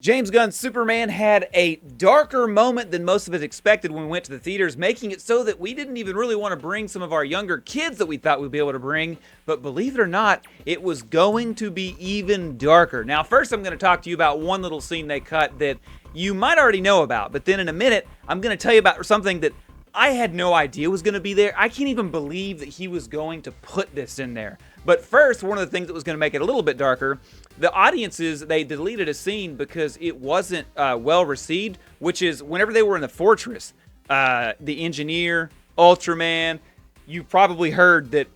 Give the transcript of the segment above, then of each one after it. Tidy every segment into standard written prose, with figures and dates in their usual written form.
James Gunn's Superman had a darker moment than most of us expected when we went to the theaters, making it so that we didn't even really want to bring some of our younger kids that we thought we'd be able to bring. But believe it or not, it was going to be even darker. Now, first, I'm going to talk to you about one little scene they cut that you might already know about. But then in a minute, I'm going to tell you about something that I had no idea was going to be there. I can't even believe that he was going to put this in there. But first, one of the things that was going to make it a little bit darker, the audiences, they deleted a scene because it wasn't well received, which is whenever they were in the fortress, the engineer, Ultraman, you probably heard that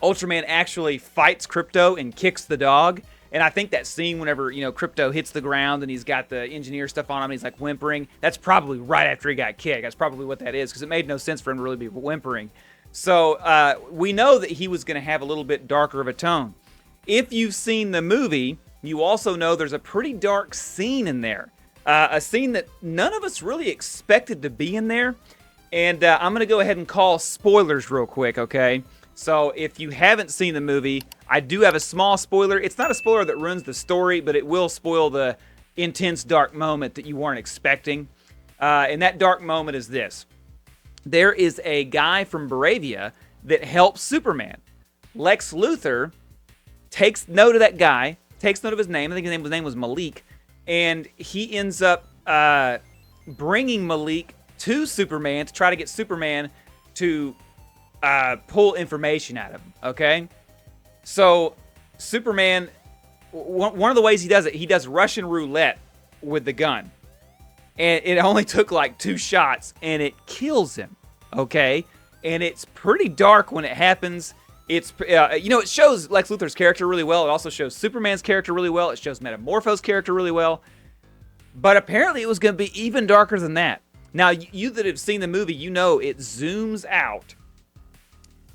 Ultraman actually fights Krypto and kicks the dog. And I think that scene whenever, Krypto hits the ground and he's got the engineer stuff on him and he's like whimpering, that's probably right after he got kicked. That's probably what that is, because it made no sense for him to really be whimpering. So we know that he was going to have a little bit darker of a tone. If you've seen the movie, you also know there's a pretty dark scene in there. A scene that none of us really expected to be in there. And I'm going to go ahead and call spoilers real quick, okay? So if you haven't seen the movie, I do have a small spoiler. It's not a spoiler that ruins the story, but it will spoil the intense dark moment that you weren't expecting. And that dark moment is this. There is a guy from Bravia that helps Superman. Lex Luthor takes note of that guy, takes note of his name. I think his name was Malik. And he ends up bringing Malik to Superman to try to get Superman to pull information out of him, okay? So Superman, one of the ways he does it, he does Russian roulette with the gun. And it only took like 2 shots, and it kills him, okay? And it's pretty dark when it happens. It's, it shows Lex Luthor's character really well. It also shows Superman's character really well. It shows Metamorpho's character really well. But apparently it was going to be even darker than that. Now, you that have seen the movie, you know it zooms out.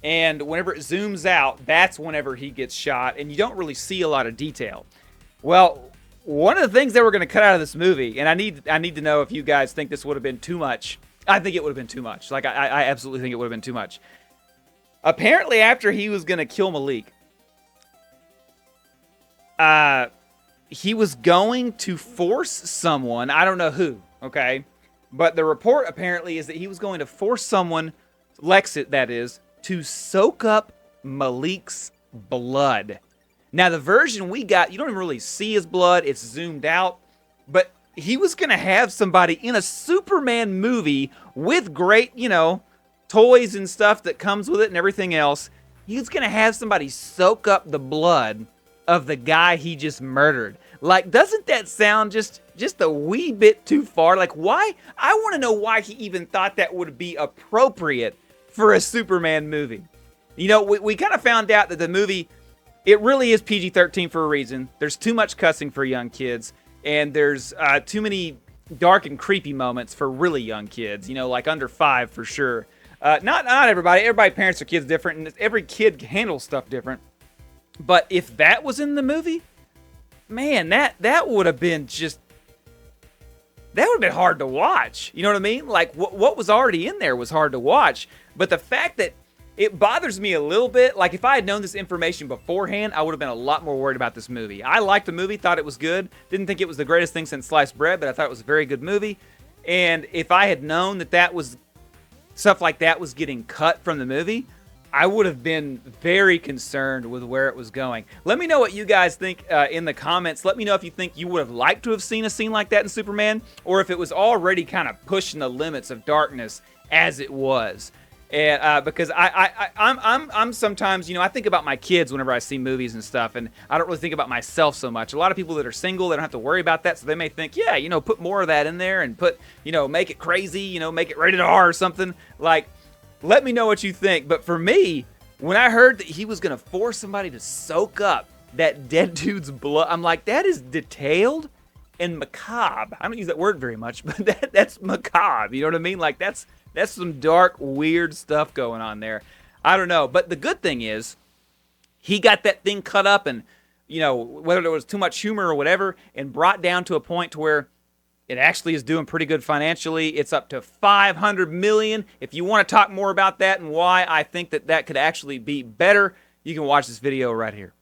And whenever it zooms out, that's whenever he gets shot, and you don't really see a lot of detail. Well, one of the things they were going to cut out of this movie, and I need to know if you guys think this would have been too much. I think it would have been too much. Like, I absolutely think it would have been too much. Apparently, after he was going to kill Malik, he was going to force someone, I don't know who, okay? But the report apparently is that he was going to force someone, Lex that is, to soak up Malik's blood. Now, the version we got, you don't even really see his blood. It's zoomed out. But he was going to have somebody in a Superman movie with great, toys and stuff that comes with it and everything else. He was going to have somebody soak up the blood of the guy he just murdered. Like, doesn't that sound just a wee bit too far? Like, why? I want to know why he even thought that would be appropriate for a Superman movie. We kind of found out that the movie, it really is PG-13 for a reason. There's too much cussing for young kids, and there's too many dark and creepy moments for really young kids, like under 5 for sure. Not everybody. Everybody parents their kids different, and every kid handles stuff different. But if that was in the movie, man, that would have been just... that would have been hard to watch. You know what I mean? Like, what was already in there was hard to watch. But the fact that it bothers me a little bit, like if I had known this information beforehand, I would have been a lot more worried about this movie. I liked the movie, thought it was good. Didn't think it was the greatest thing since sliced bread, but I thought it was a very good movie. And if I had known that was stuff like that was getting cut from the movie, I would have been very concerned with where it was going. Let me know what you guys think in the comments. Let me know if you think you would have liked to have seen a scene like that in Superman, or if it was already kind of pushing the limits of darkness as it was. And because I'm sometimes, I think about my kids whenever I see movies and stuff, and I don't really think about myself so much. A lot of people that are single, they don't have to worry about that, so they may think, yeah, put more of that in there and put, make it crazy, make it rated R or something. Like, let me know what you think. But for me, when I heard that he was going to force somebody to soak up that dead dude's blood, I'm like, that is detailed and macabre. I don't use that word very much, but that's macabre. You know what I mean? Like, that's some dark, weird stuff going on there. I don't know. But the good thing is, he got that thing cut up and, whether there was too much humor or whatever, and brought down to a point to where it actually is doing pretty good financially. It's up to $500 million. If you want to talk more about that and why I think that could actually be better, you can watch this video right here.